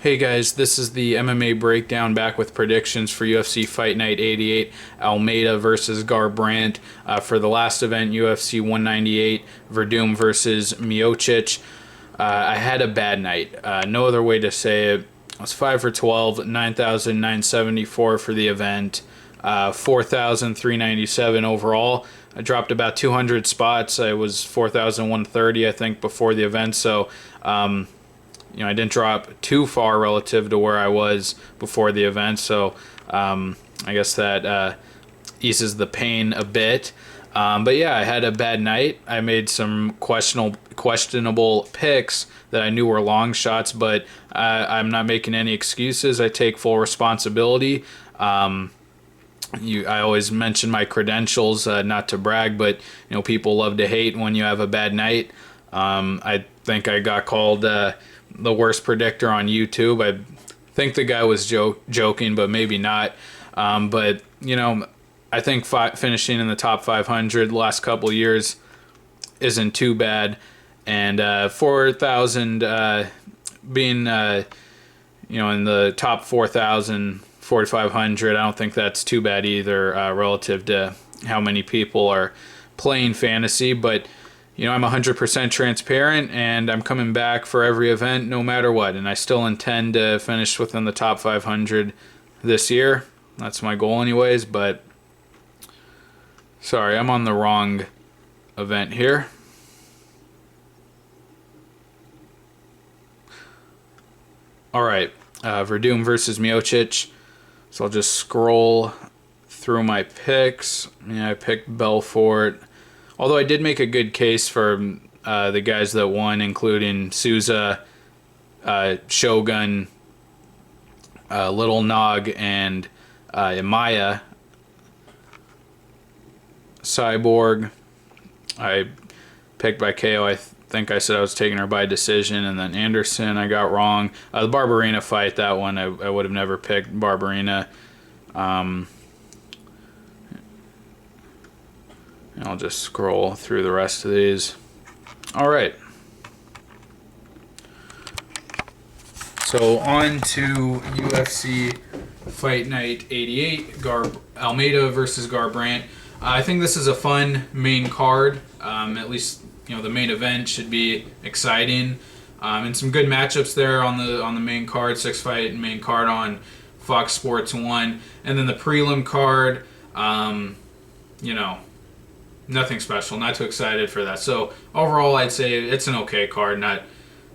Hey guys, this is the MMA breakdown back with predictions for UFC Fight Night 88, Almeida versus Garbrandt. For the last event, UFC 198, Verdum versus Miocic. I had a bad night. No other way to say it. I was 5 for 12, 9,974 for the event, 4,397 overall. I dropped about 200 spots. I was 4,130, I think, before the event, so I didn't drop too far relative to where I was before the event, so I guess that eases the pain a bit. But yeah, I had a bad night. I made some questionable picks that I knew were long shots, but I'm not making any excuses. I take full responsibility. I always mention my credentials, not to brag, but people love to hate when you have a bad night. I think I got called the worst predictor on YouTube. I think the guy was joking, but maybe not. But I think finishing in the top 500 the last couple of years isn't too bad, and 4,000 being in the top 4,000, 4,500, I don't think that's too bad either relative to how many people are playing fantasy. But I'm 100% transparent, and I'm coming back for every event no matter what, and I still intend to finish within the top 500 this year. That's my goal anyways, but sorry, I'm on the wrong event here. Alright, Verdum versus Miocic. So I'll just scroll through my picks. Yeah, I picked Belfort. Although I did make a good case for the guys that won, including Souza, Shogun, Little Nog, and Maya. Cyborg, I picked by KO. I think I said I was taking her by decision, and then Anderson I got wrong. The Barberina fight, that one I would have never picked Barberina. I'll just scroll through the rest of these. All right. So on to UFC Fight Night 88, Almeida versus Garbrandt. I think this is a fun main card. At least the main event should be exciting, and some good matchups there on the main card. 6-fight main card on Fox Sports 1, and then the prelim card. Nothing special. Not too excited for that. So overall, I'd say it's an okay card. Not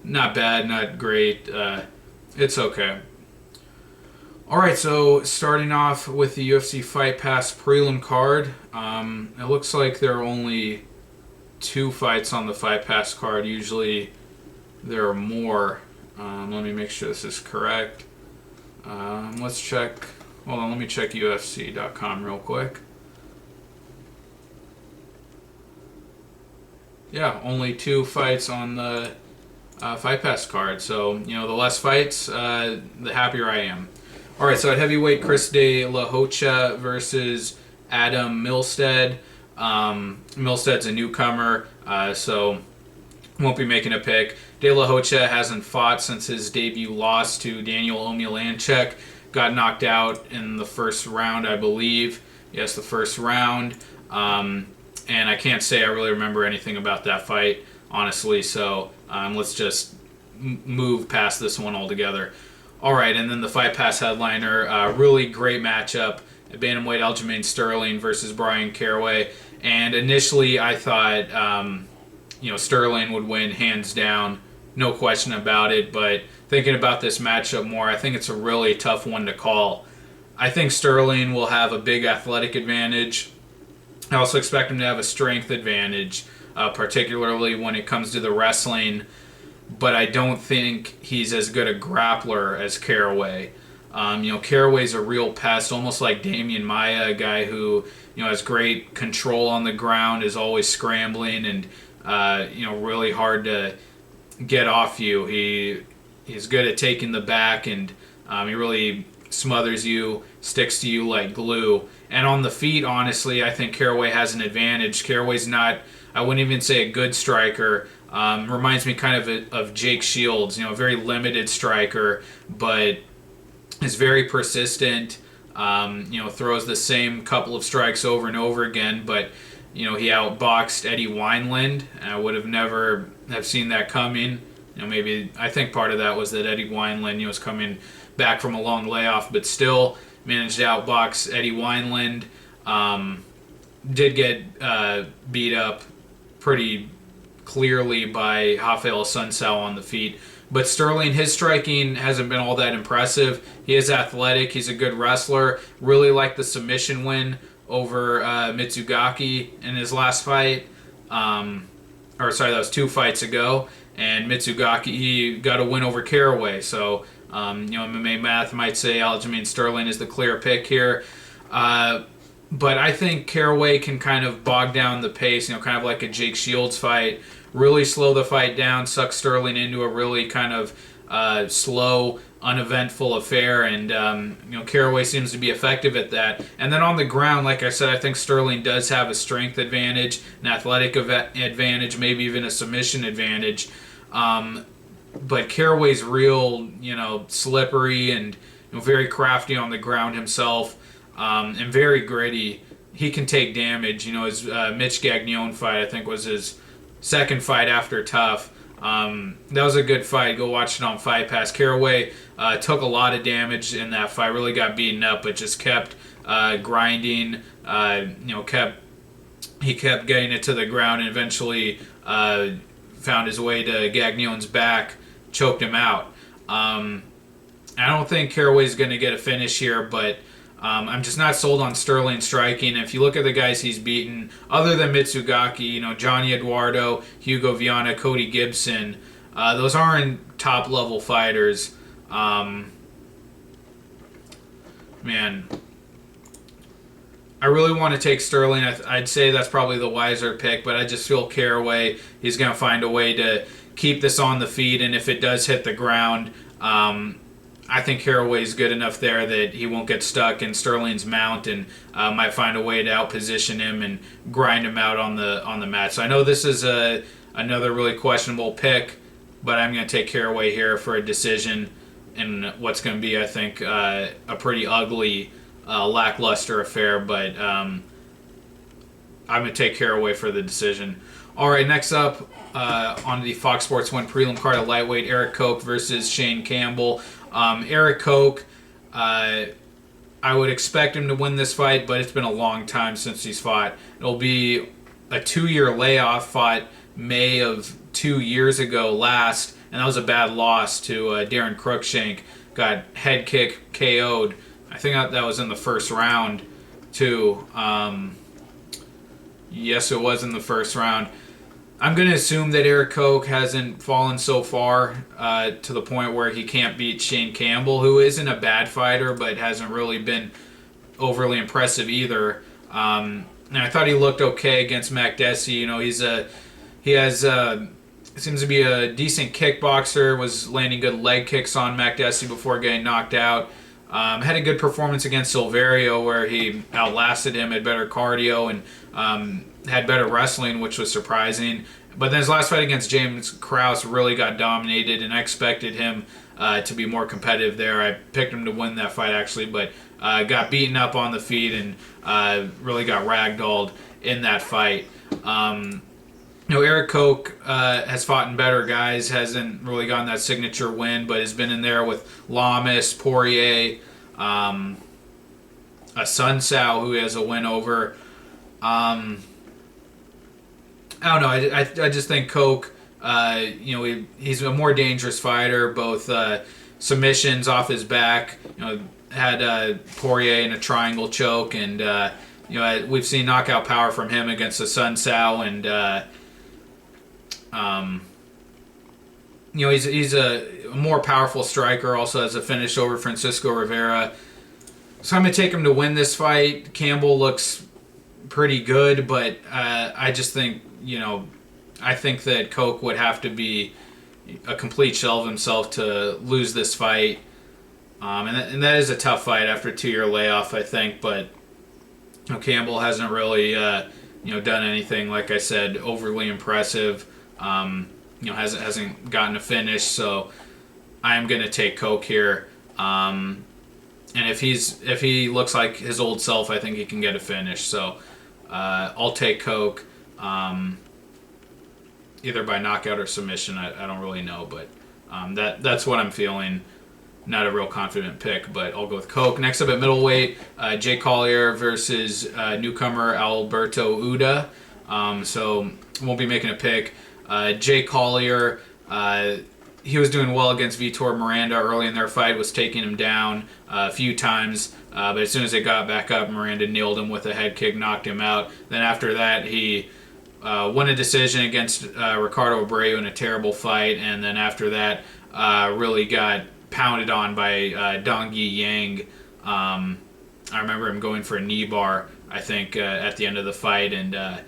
bad. Not great. It's okay. All right. So starting off with the UFC Fight Pass prelim card, it looks like there are only 2 fights on the Fight Pass card. Usually there are more. Let me make sure this is correct. Let's check. Hold on. Let me check UFC.com real quick. Yeah, only 2 fights on the Fight Pass card. So, the less fights, the happier I am. All right, so at heavyweight, Chris De La Hocha versus Adam Milstead. Milstead's a newcomer, so won't be making a pick. De La Hocha hasn't fought since his debut loss to Daniel Omielanczuk. Got knocked out in the first round, I believe. Yes, the first round. And I can't say I really remember anything about that fight, honestly, so let's just move past this one altogether. All right, and then the Fight Pass headliner, really great matchup, bantamweight Aljamain Sterling versus Bryan Caraway. And initially I thought, Sterling would win hands down, no question about it, but thinking about this matchup more, I think it's a really tough one to call. I think Sterling will have a big athletic advantage. I also expect him to have a strength advantage, particularly when it comes to the wrestling, but I don't think he's as good a grappler as Caraway. Caraway's a real pest, almost like Damian Maia, a guy who has great control on the ground, is always scrambling, and really hard to get off you. He's good at taking the back, and he really smothers you, sticks to you like glue. And on the feet, honestly, I think Caraway has an advantage. Caraway's not, I wouldn't even say a good striker, Reminds me kind of Jake Shields, a very limited striker, but is very persistent. Throws the same couple of strikes over and over again, but he outboxed Eddie Wineland. I would have never have seen that coming. Maybe I think part of that was that Eddie Wineland was coming back from a long layoff, but still managed to outbox Eddie Wineland. Did get beat up pretty clearly by Rafael Sunsao on the feet. But Sterling, his striking hasn't been all that impressive. He is athletic. He's a good wrestler. Really like the submission win over Mitsugaki in his last fight. That was 2 fights ago. And Mitsugaki, he got a win over Caraway. So, MMA math might say Aljamain Sterling is the clear pick here. But I think Caraway can kind of bog down the pace, kind of like a Jake Shields fight. Really slow the fight down, suck Sterling into a really kind of slow, uneventful affair, and Caraway seems to be effective at that. And then on the ground, like I said, I think Sterling does have a strength advantage, an athletic advantage, maybe even a submission advantage. But Caraway's real, slippery and very crafty on the ground himself, and very gritty. He can take damage. His Mitch Gagnon fight, I think, was his second fight after Tough. That was a good fight. Go watch it on Fight Pass. Caraway took a lot of damage in that fight. Really got beaten up, but just kept grinding. He kept getting it to the ground, and eventually found his way to Gagnon's back, choked him out. I don't think Caraway's going to get a finish here, but I'm just not sold on Sterling striking. If you look at the guys he's beaten, other than Mitsugaki, Johnny Eduardo, Hugo Viana, Cody Gibson, those aren't top-level fighters. I really want to take Sterling. I'd say that's probably the wiser pick, but I just feel Caraway, he's going to find a way to keep this on the feet, and if it does hit the ground, I think Caraway's good enough there that he won't get stuck in Sterling's mount and might find a way to outposition him and grind him out on the mat. So I know this is another really questionable pick, but I'm going to take Caraway here for a decision in what's going to be, I think, a pretty ugly, lackluster affair. But I'm going to take Caraway for the decision. All right, next up on the Fox Sports 1 prelim card at lightweight, Eric Koch versus Shane Campbell. Eric Koch, I would expect him to win this fight, but it's been a long time since he's fought. It'll be a 2-year layoff, fought May of 2 years ago last, and that was a bad loss to Darren Cruikshank. Got head kick KO'd. I think that was in the first round, too. Yes, it was in the first round. I'm going to assume that Eric Koch hasn't fallen so far to the point where he can't beat Shane Campbell, who isn't a bad fighter, but hasn't really been overly impressive either. And I thought he looked okay against Makdessi. Seems to be a decent kickboxer, was landing good leg kicks on Makdessi before getting knocked out. Had a good performance against Silverio where he outlasted him, had better cardio, and had better wrestling, which was surprising. But then his last fight against James Krause really got dominated, and I expected him to be more competitive there. I picked him to win that fight, actually, but got beaten up on the feet and really got ragdolled in that fight. Eric Koch has fought in better guys, hasn't really gotten that signature win, but has been in there with Lamas, Poirier, a Sunsao who he has a win over. I don't know. I just think Koch, he's a more dangerous fighter. Both submissions off his back. Had Poirier in a triangle choke, and we've seen knockout power from him against the Sunsao, and he's a more powerful striker. Also has a finish over Francisco Rivera. So I'm gonna take him to win this fight. Campbell looks pretty good, but I just think, I think that Koch would have to be a complete shell of himself to lose this fight. And that is a tough fight after a 2-year layoff, I think, but Campbell hasn't really done anything, like I said, overly impressive. hasn't gotten a finish. So I am going to take Koch here. And if he looks like his old self, I think he can get a finish. So I'll take Koch, either by knockout or submission. I don't really know, but that's what I'm feeling. Not a real confident pick, but I'll go with Koch. Next up at middleweight, Jay Collier versus newcomer Alberto Uda. So won't be making a pick. Jay Collier, he was doing well against Vitor Miranda early in their fight, was taking him down a few times, but as soon as they got back up, Miranda nailed him with a head kick, knocked him out. Then after that, he won a decision against Ricardo Abreu in a terrible fight, and then after that, really got pounded on by Dongyi Yang. I remember him going for a knee bar, I think, at the end of the fight, and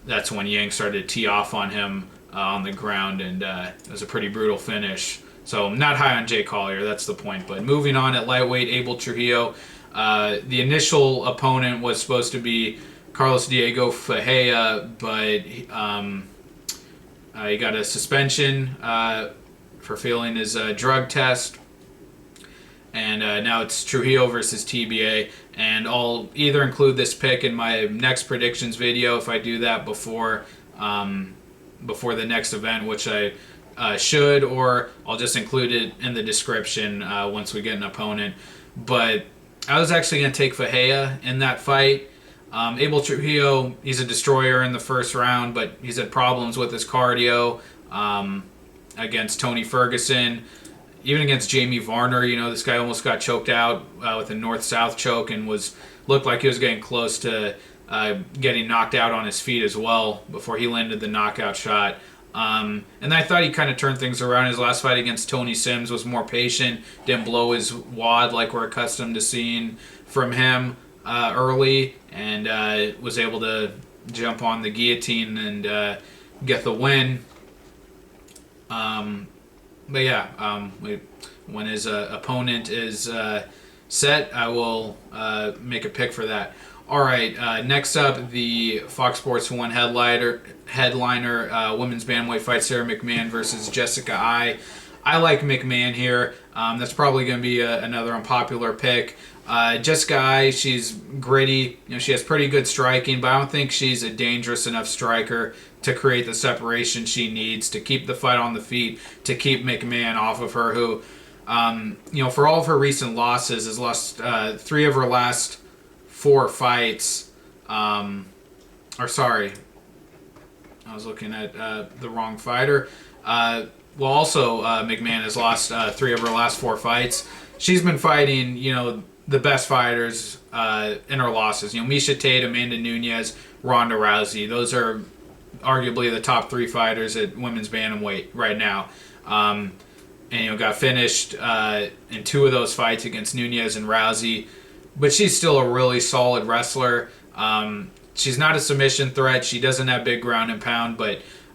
that's when Yang started to tee off on him on the ground, and it was a pretty brutal finish. So I'm not high on Jay Collier, that's the point. But moving on at lightweight, Abel Trujillo. The initial opponent was supposed to be Carlos Diego Ferreira, but he got a suspension for failing his drug test. And now it's Trujillo versus TBA. And I'll either include this pick in my next predictions video if I do that before the next event, which I should, or I'll just include it in the description once we get an opponent. But I was actually going to take Ferreira in that fight. Abel Trujillo, he's a destroyer in the first round, but he's had problems with his cardio against Tony Ferguson. Even against Jamie Varner, this guy almost got choked out with a north-south choke and looked like he was getting close to getting knocked out on his feet as well before he landed the knockout shot. And I thought he kind of turned things around. His last fight against Tony Sims was more patient, didn't blow his wad like we're accustomed to seeing from him early, and was able to jump on the guillotine and get the win. But yeah, when his opponent is set, I will make a pick for that. All right, next up, the Fox Sports 1 headliner women's bantamweight fight, Sarah McMann versus Jessica Ai. I like McMann here. That's probably going to be another unpopular pick. Jessica Ai, she's gritty. She has pretty good striking, but I don't think she's a dangerous enough striker to create the separation she needs to keep the fight on the feet, to keep McMann off of her, who, for all of her recent losses, has lost 3 of her last 4 fights. Sorry, I was looking at the wrong fighter. McMann has lost 3 of her last 4 fights. She's been fighting, the best fighters in her losses. Miesha Tate, Amanda Nunes, Ronda Rousey. Those are arguably the top 3 fighters at women's bantamweight right now. And got finished in 2 of those fights against Nunes and Rousey. But she's still a really solid wrestler. She's not a submission threat. She doesn't have big ground and pound,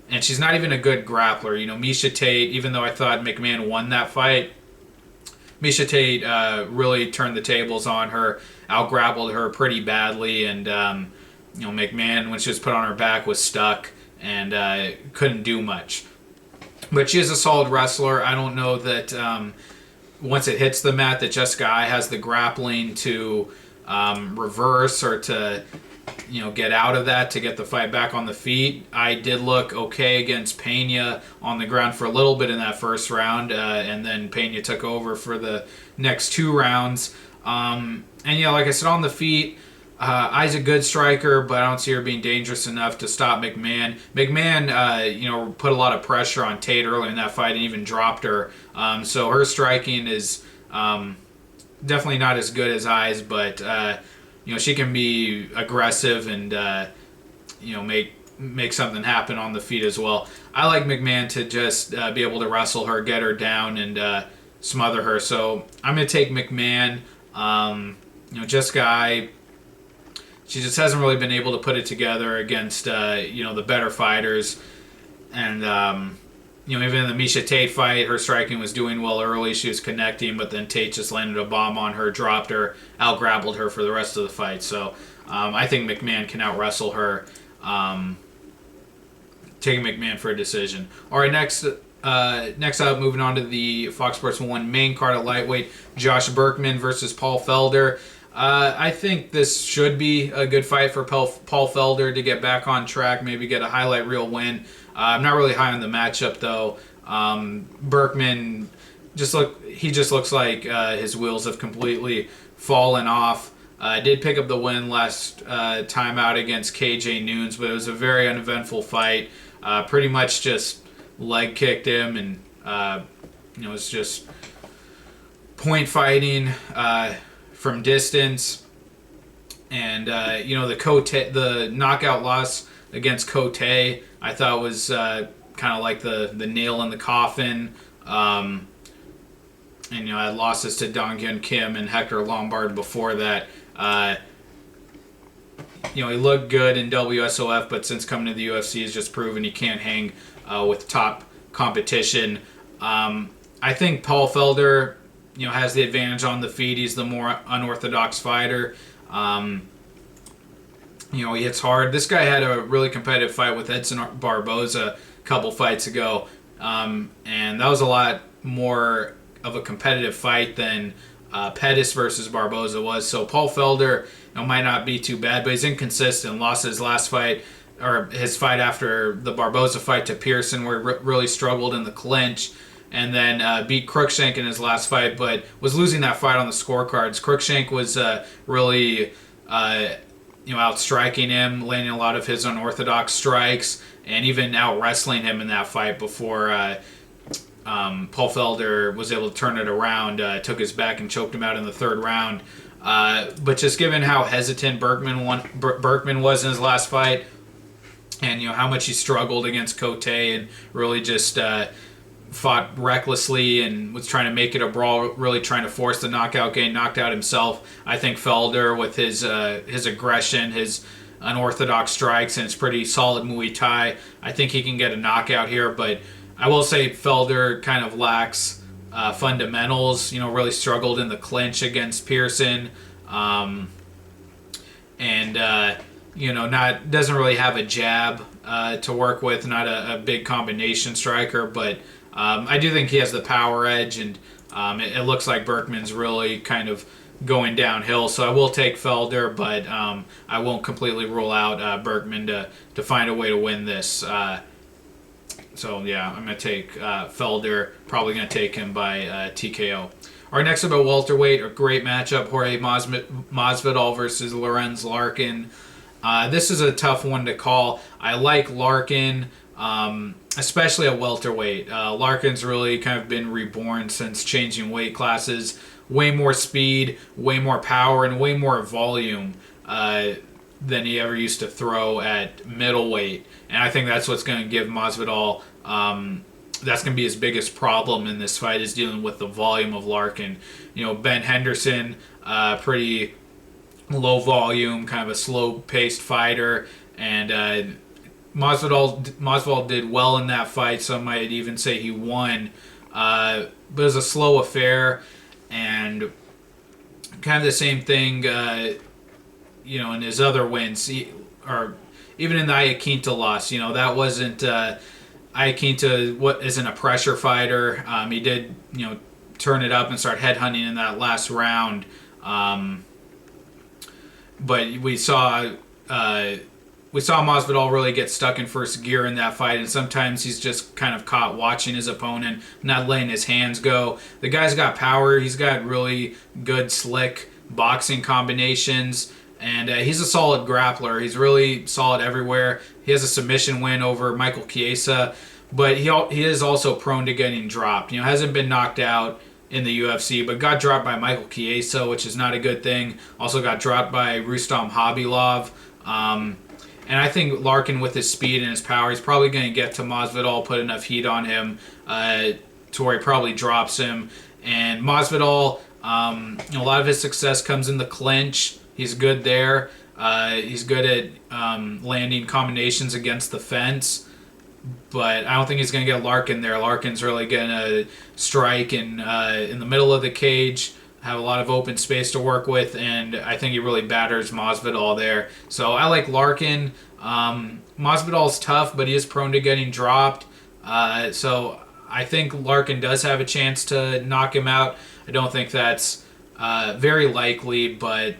and she's not even a good grappler. Miesha Tate, even though I thought McMann won that fight, Miesha Tate really turned the tables on her, out-grappled her pretty badly, and McMann, when she was put on her back, was stuck and couldn't do much. But she is a solid wrestler. I don't know that once it hits the mat that Jessica Ai has the grappling to reverse or to get out of that to get the fight back on the feet. I did look okay against Pena on the ground for a little bit in that first round, and then Pena took over for the next 2 rounds. Like I said, on the feet, Ai's a good striker, but I don't see her being dangerous enough to stop McMann. McMann, put a lot of pressure on Tate early in that fight and even dropped her. So her striking is definitely not as good as Ai's, but she can be aggressive and make something happen on the feet as well. I like McMann to just be able to wrestle her, get her down, and smother her. So I'm going to take McMann. Jessica Ai, she just hasn't really been able to put it together against the better fighters. And even in the Miesha Tate fight, her striking was doing well early. She was connecting, but then Tate just landed a bomb on her, dropped her, out-grappled her for the rest of the fight. So I think McMann can out-wrestle her. taking McMann for a decision. All right, next up, moving on to the Fox Sports 1 main card at lightweight, Josh Burkman versus Paul Felder. I think this should be a good fight for Paul Felder to get back on track, maybe get a highlight reel win. I'm not really high on the matchup, though. Burkman just looks like his wheels have completely fallen off. Did pick up the win last time out against KJ Noons, but it was a very uneventful fight. Pretty much just leg kicked him, and it was just point fighting from distance. And the knockout loss against Koch, I thought was kind of like the nail in the coffin. And I had losses to Dong-Hyun Kim and Hector Lombard before that. He looked good in WSOF, but since coming to the UFC, he's just proven he can't hang with top competition. I think Paul Felder, has the advantage on the feet. He's the more unorthodox fighter. He hits hard. This guy had a really competitive fight with Edson Barboza a couple fights ago, and that was a lot more of a competitive fight than Pettis versus Barboza was. So Paul Felder might not be too bad, but he's inconsistent. Lost his last fight, or his fight after the Barboza fight to Pearson, where he really struggled in the clinch, and then beat Cruikshank in his last fight, but was losing that fight on the scorecards. Cruikshank was really outstriking him, landing a lot of his unorthodox strikes, and even out wrestling him in that fight before Paul Felder was able to turn it around, took his back and choked him out in the third round. But just given how hesitant Burkman was in his last fight, and how much he struggled against Koch and really just fought recklessly and was trying to make it a brawl, really trying to force the knockout, getting knocked out himself. I think Felder, with his aggression, his unorthodox strikes, and his pretty solid Muay Thai, I think he can get a knockout here. But I will say Felder kind of lacks fundamentals. Really struggled in the clinch against Pearson, doesn't really have a jab to work with. Not a big combination striker, but I do think he has the power edge, and it looks like Burkman's really kind of going downhill. So I will take Felder, but I won't completely rule out Burkman to find a way to win this. So yeah, I'm going to take Felder. Probably going to take him by TKO. All right, next up at welterweight, a great matchup: Jorge Masvidal versus Lorenz Larkin. This is a tough one to call. I like Larkin, especially at welterweight. Larkin's really kind of been reborn since changing weight classes. Way more speed, way more power, and way more volume than he ever used to throw at middleweight. And I think that's what's going to give Masvidal, that's going to be his biggest problem in this fight, is dealing with the volume of Larkin. Ben Henderson, pretty low volume, kind of a slow-paced fighter, and Masvidal did well in that fight. Some might even say he won, but it was a slow affair, and kind of the same thing, in his other wins, or even in the Iaquinta loss. That wasn't Iaquinta isn't a pressure fighter. He did turn it up and start headhunting in that last round, but we saw Masvidal really get stuck in first gear in that fight, and sometimes he's just kind of caught watching his opponent, not letting his hands go. The guy's got power. He's got really good, slick boxing combinations, and he's a solid grappler. He's really solid everywhere. He has a submission win over Michael Chiesa, but he is also prone to getting dropped. Hasn't been knocked out in the UFC, but got dropped by Michael Chiesa, which is not a good thing. Also got dropped by Rustam Khabilov. And I think Larkin, with his speed and his power, he's probably going to get to Masvidal, put enough heat on him to where he probably drops him. And Masvidal, a lot of his success comes in the clinch. He's good there. He's good at landing combinations against the fence. But I don't think he's going to get Larkin there. Larkin's really going to strike in the middle of the cage, have a lot of open space to work with, and I think he really batters Masvidal there. So I like Larkin. Masvidal's tough, but he is prone to getting dropped. So I think Larkin does have a chance to knock him out. I don't think that's very likely, but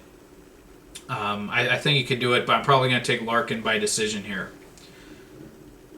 I think he could do it. But I'm probably going to take Larkin by decision here.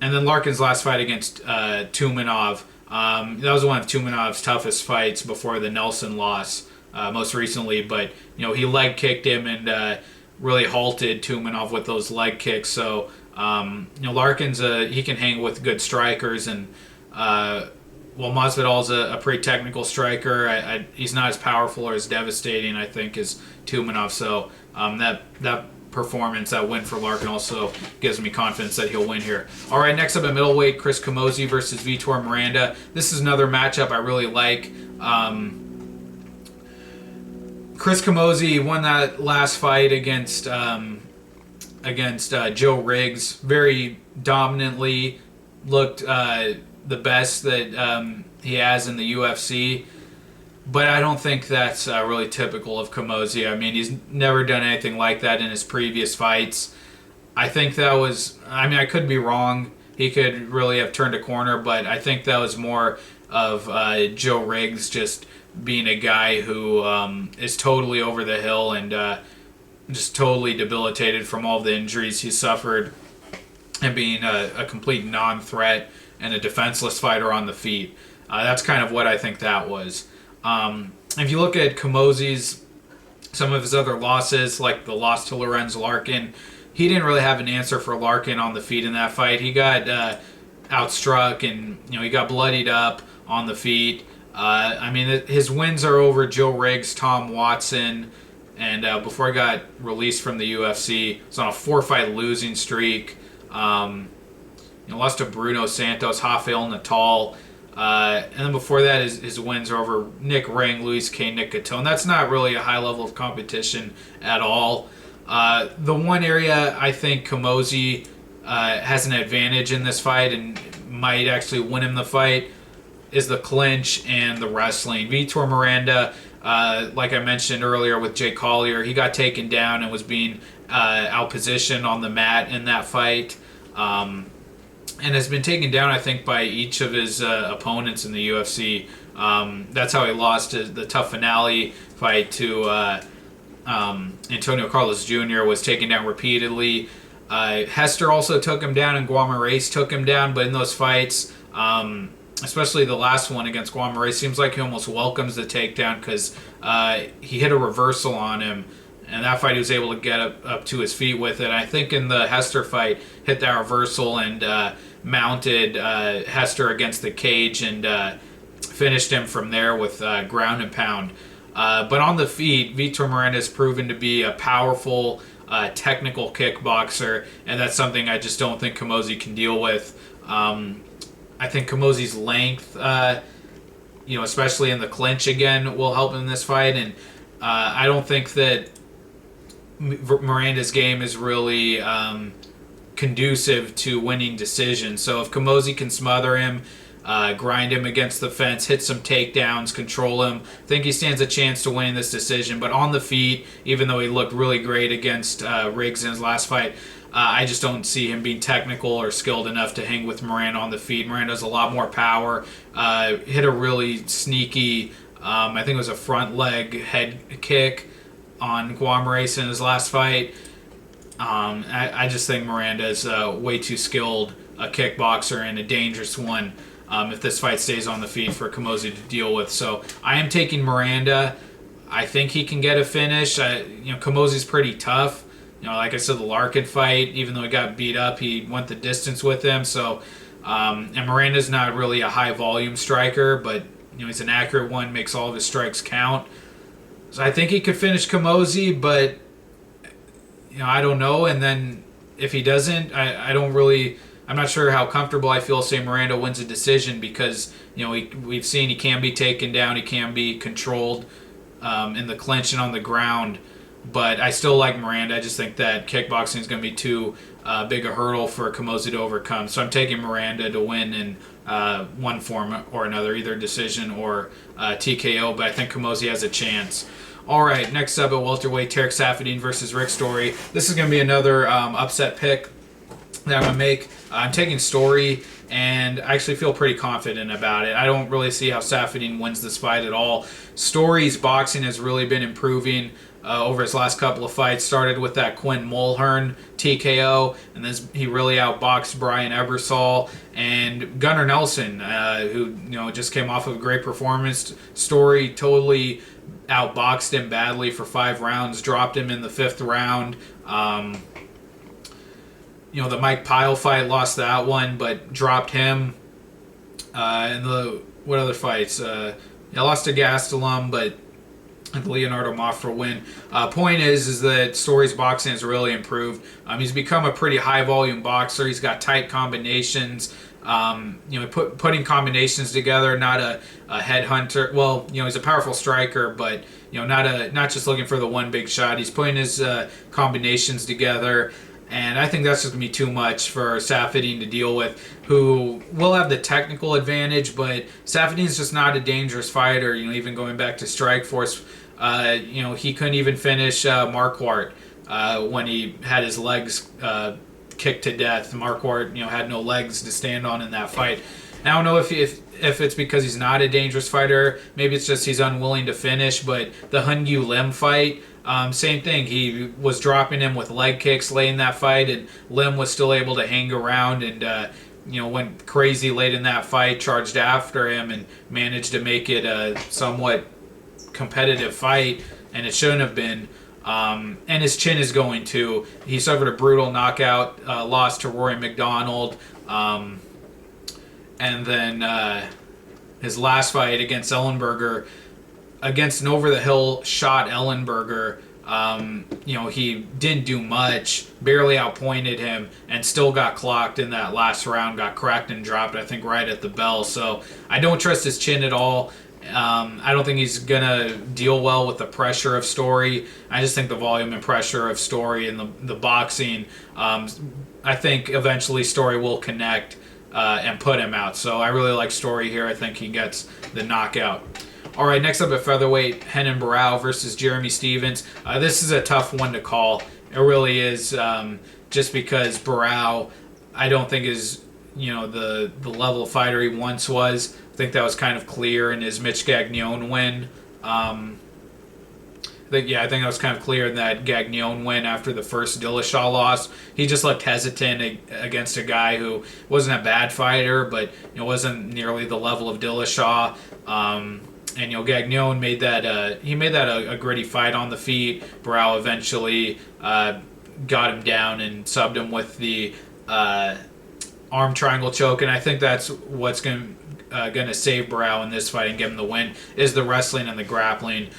And then Larkin's last fight against Tumenov. That was one of Tumenov's toughest fights before the Nelson loss most recently. But he leg kicked him and really halted Tumenov with those leg kicks. So Larkin's he can hang with good strikers, and while Masvidal's a pretty technical striker, he's not as powerful or as devastating, I think, as Tumenov. So that performance, that win for Larkin, also gives me confidence that he'll win here. All right, next up at middleweight, Chris Camozzi versus Vitor Miranda. This is another matchup I really like. Chris Camozzi won that last fight against Joe Riggs very dominantly. Looked the best that he has in the UFC. But I don't think that's really typical of Camozzi. I mean, he's never done anything like that in his previous fights. I think that was... I mean, I could be wrong. He could really have turned a corner, but I think that was more of Joe Riggs just being a guy who is totally over the hill and just totally debilitated from all the injuries he suffered and being a complete non-threat and a defenseless fighter on the feet. That's kind of what I think that was. If you look at Camozzi's, some of his other losses, like the loss to Lorenz Larkin, he didn't really have an answer for Larkin on the feet in that fight. He got outstruck and he got bloodied up on the feet. I mean, his wins are over Joe Riggs, Tom Watson, and before he got released from the UFC, he was on a 4-fight losing streak. Lost to Bruno Santos, Rafael Natal. And then before that, his wins are over Nick Ring, Luis K. Nicotone. That's not really a high level of competition at all. The one area I think Camozzi has an advantage in this fight and might actually win him the fight is the clinch and the wrestling. Vitor Miranda, like I mentioned earlier with Jay Collier, he got taken down and was being outpositioned on the mat in that fight. And has been taken down, I think, by each of his opponents in the UFC. That's how he lost the tough finale fight to Antonio Carlos Jr. was taken down repeatedly. Hester also took him down, and Guamaraes took him down. But in those fights, especially the last one against Guamaraes, seems like he almost welcomes the takedown because he hit a reversal on him. And that fight, he was able to get up to his feet with it. I think in the Hester fight, hit that reversal and mounted Hester against the cage and finished him from there with ground and pound. But on the feet, Vitor Miranda has proven to be a powerful, technical kickboxer, and that's something I just don't think Camozzi can deal with. I think Camozzi's length, especially in the clinch again, will help in this fight, and I don't think that Miranda's game is really conducive to winning decisions. So if Camozzi can smother him, grind him against the fence, hit some takedowns, control him, I think he stands a chance to winning this decision. But on the feet, even though he looked really great against Riggs in his last fight, I just don't see him being technical or skilled enough to hang with Miranda on the feet. Miranda has a lot more power, hit a really sneaky, I think it was a front leg head kick on Guamaraes in his last fight. I just think Miranda is way too skilled a kickboxer and a dangerous one if this fight stays on the feet for Camozzi to deal with. So I am taking Miranda. I think he can get a finish. Camozzi's pretty tough. Like I said, the Larkin fight, even though he got beat up, he went the distance with him. So, and Miranda's not really a high volume striker, but he's an accurate one, makes all of his strikes count. So I think he could finish Camozzi, but I don't know. And then if he doesn't, I'm not sure how comfortable I feel saying Miranda wins a decision because we've seen he can be taken down, he can be controlled in the clinch and on the ground. But I still like Miranda. I just think that kickboxing is going to be too big a hurdle for Camozzi to overcome. So I'm taking Miranda to win in one form or another, either decision or TKO. But I think Camozzi has a chance. All right, next up at welterweight, Tarek Saffiedine versus Rick Story. This is going to be another upset pick. that I'm going to make. I'm taking Story, and I actually feel pretty confident about it. I don't really see how Saffiedine wins this fight at all. Story's boxing has really been improving over his last couple of fights. Started with that Quinn Mulhern TKO, and then he really outboxed Brian Ebersol and Gunnar Nelson, who just came off of a great performance. Story totally outboxed him badly for 5 rounds, dropped him in the 5th round. The Mike Pyle fight, lost that one, but dropped him. And what other fights? I lost to Gastelum, but the Leonardo Mafra win. Point is that Story's boxing has really improved. He's become a pretty high volume boxer. He's got tight combinations. Putting combinations together, not a headhunter. Well, he's a powerful striker, but not just looking for the one big shot. He's putting his combinations together, and I think that's just gonna be too much for Saffiedine to deal with, who will have the technical advantage, but Saffiedine's just not a dangerous fighter. Even going back to Strikeforce, he couldn't even finish Marquardt when he had his legs kicked to death. Marquardt, had no legs to stand on in that fight. And I don't know if it's because he's not a dangerous fighter. Maybe it's just he's unwilling to finish. But the Hyun-Gyu Lim fight, same thing. He was dropping him with leg kicks late in that fight, and Lim was still able to hang around and went crazy late in that fight, charged after him, and managed to make it a somewhat competitive fight, and it shouldn't have been. And his chin is going too. He suffered a brutal knockout loss to Rory McDonald. And then his last fight against Ellenberger, against an over-the-hill shot Ellenberger, he didn't do much, barely outpointed him, and still got clocked in that last round, got cracked and dropped, I think, right at the bell. So I don't trust his chin at all. I don't think he's going to deal well with the pressure of Story. I just think the volume and pressure of Story and the boxing, I think eventually Story will connect and put him out. So I really like Story here. I think he gets the knockout. All right, next up at featherweight, Renan Barao versus Jeremy Stephens. This is a tough one to call. It really is, just because Barao, I don't think is the level of fighter he once was. I think that was kind of clear in his Mitch Gagnon win. I think that was kind of clear in that Gagnon win after the first Dillashaw loss. He just looked hesitant against a guy who wasn't a bad fighter, but wasn't nearly the level of Dillashaw. And Gagnon made that a gritty fight on the feet. Barao eventually got him down and subbed him with the arm triangle choke, and I think that's what's going to save Barao in this fight and give him the win, is the wrestling and the grappling.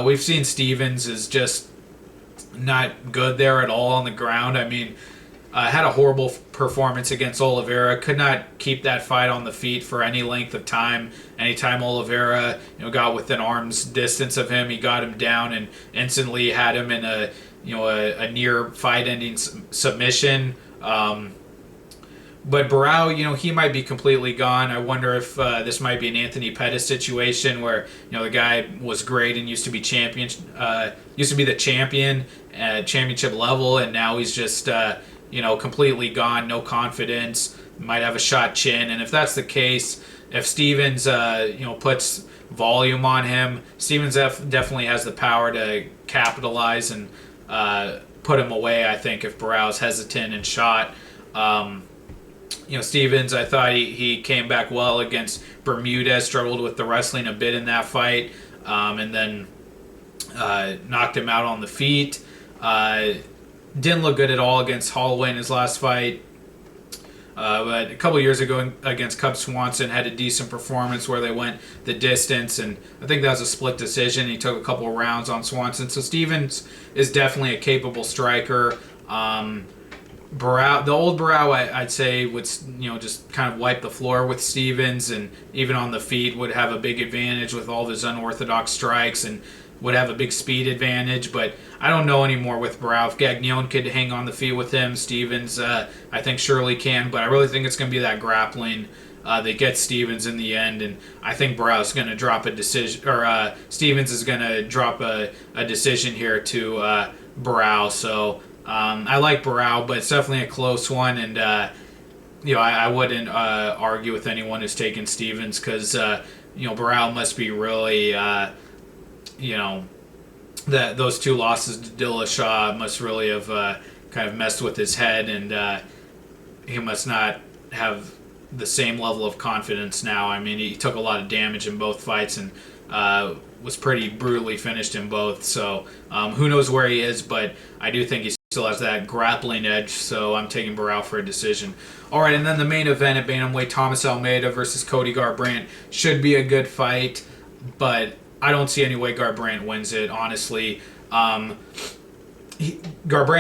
We've seen Stephens is just not good there at all on the ground. I mean, had a horrible performance against Oliveira. Could not keep that fight on the feet for any length of time. Anytime Oliveira got within arm's distance of him, he got him down and instantly had him in a near fight-ending submission. But Barao, he might be completely gone. I wonder if this might be an Anthony Pettis situation where the guy was great and used to be the champion at championship level, and now he's just completely gone, no confidence, might have a shot chin. And if that's the case, if Stephens puts volume on him, Stephens definitely has the power to capitalize and put him away. I think if Barao's hesitant and shot. Stephens, I thought he came back well against Bermudez, struggled with the wrestling a bit in that fight, and then knocked him out on the feet. Didn't look good at all against Holloway in his last fight. But a couple years ago against Cub Swanson, had a decent performance where they went the distance, and I think that was a split decision. He took a couple of rounds on Swanson. So Stephens is definitely a capable striker. Barao, the old Barao, I'd say would just kind of wipe the floor with Stephens, and even on the feet would have a big advantage with all of his unorthodox strikes and would have a big speed advantage. But I don't know anymore with Barao. If Gagnon could hang on the feet with him, Stephens I think surely can. But I really think it's going to be that grappling that gets Stephens in the end, and I think Barao's going to drop a decision, or Stephens is going to drop a decision here to Barao. So I like Barao, but it's definitely a close one, and I wouldn't argue with anyone who's taken Stevens because Barao must be really that those two losses to Dillashaw must really have kind of messed with his head, and he must not have the same level of confidence now. I mean, he took a lot of damage in both fights and was pretty brutally finished in both. So who knows where he is, but I do think he still has that grappling edge, so I'm taking Barao for a decision. All right, and then the main event at bantamweight, Thomas Almeida versus Cody Garbrandt. Should be a good fight, but I don't see any way Garbrandt wins it, honestly. Garbrandt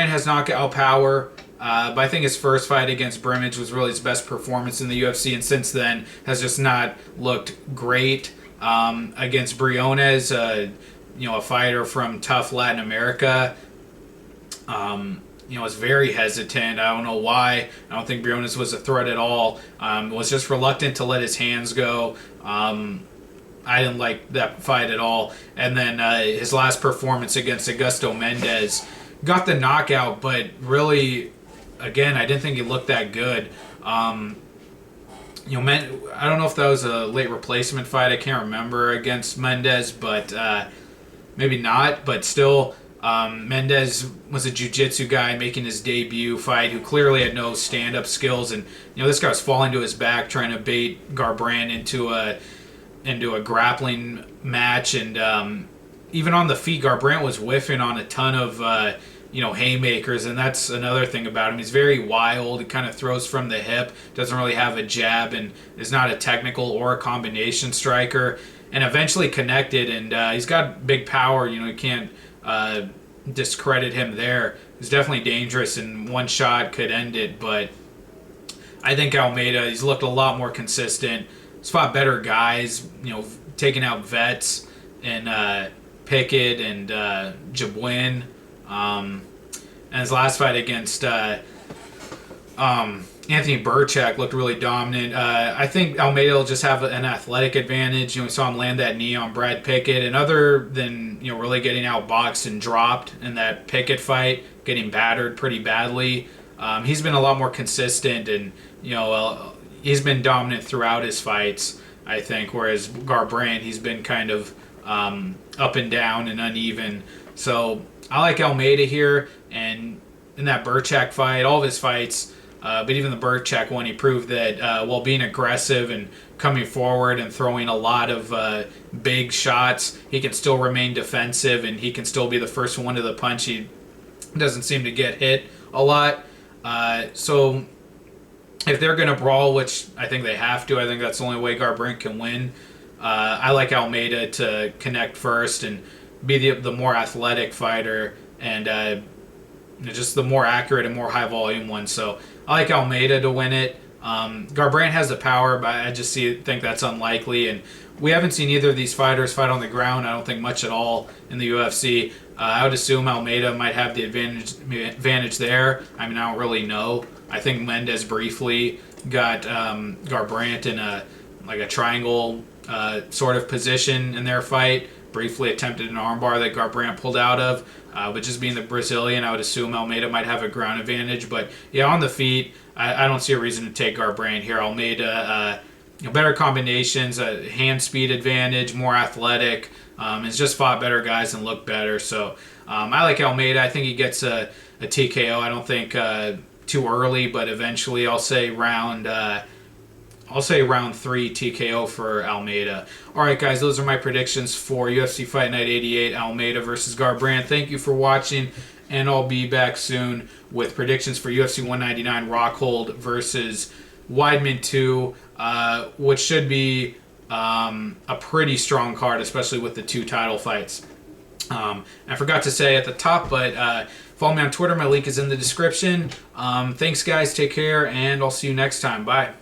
has knockout power, but I think his first fight against Brimage was really his best performance in the UFC, and since then has just not looked great. Against Briones, a fighter from tough Latin America, was very hesitant. I don't know why. I don't think Briones was a threat at all. Was just reluctant to let his hands go. I didn't like that fight at all. And then his last performance against Augusto Mendez got the knockout, but really, again, I didn't think he looked that good. I don't know if that was a late replacement fight. I can't remember against Mendez, but maybe not. But still, Mendez was a jiu-jitsu guy making his debut fight who clearly had no stand-up skills, and this guy was falling to his back trying to bait Garbrandt into a grappling match, and even on the feet, Garbrandt was whiffing on a ton of haymakers, and that's another thing about him. He's very wild. He kind of throws from the hip, doesn't really have a jab, and is not a technical or a combination striker. And eventually connected, and he's got big power. You can't discredit him there. He's definitely dangerous, and one shot could end it. But I think Almeida, he's looked a lot more consistent. He's fought better guys, taking out vets and Pickett and Jabwin. And his last fight against Anthony Burchak looked really dominant. I think Almeida will just have an athletic advantage. We saw him land that knee on Brad Pickett, and other than really getting outboxed and dropped in that Pickett fight, getting battered pretty badly, he's been a lot more consistent, and he's been dominant throughout his fights, I think. Whereas Garbrandt, he's been kind of up and down and uneven. So I like Almeida here, and in that Burchak fight, all of his fights. But even the Burchak one, he proved that while being aggressive and coming forward and throwing a lot of big shots, he can still remain defensive, and he can still be the first one to the punch. He doesn't seem to get hit a lot. So if they're going to brawl, which I think they have to, I think that's the only way Garbrandt can win. I like Almeida to connect first and be the more athletic fighter and just the more accurate and more high volume one. So I like Almeida to win it. Garbrandt has the power, but I just think that's unlikely. And we haven't seen either of these fighters fight on the ground, I don't think much at all in the UFC. I would assume Almeida might have the advantage there. I mean, I don't really know. I think Mendez briefly got Garbrandt in a triangle sort of position in their fight. Briefly attempted an armbar that Garbrandt pulled out of. But just being the Brazilian, I would assume Almeida might have a ground advantage. But yeah, on the feet, I don't see a reason to take Garbrandt here. Almeida, better combinations, a hand speed advantage, more athletic. Has just fought better guys and looked better. So I like Almeida. I think he gets a TKO. I don't think too early, but eventually I'll say round 3 TKO for Almeida. All right, guys, those are my predictions for UFC Fight Night 88, Almeida versus Garbrandt. Thank you for watching, and I'll be back soon with predictions for UFC 199, Rockhold versus Weidman 2, which should be a pretty strong card, especially with the 2 title fights. I forgot to say at the top, but follow me on Twitter. My link is in the description. Thanks, guys. Take care, and I'll see you next time. Bye.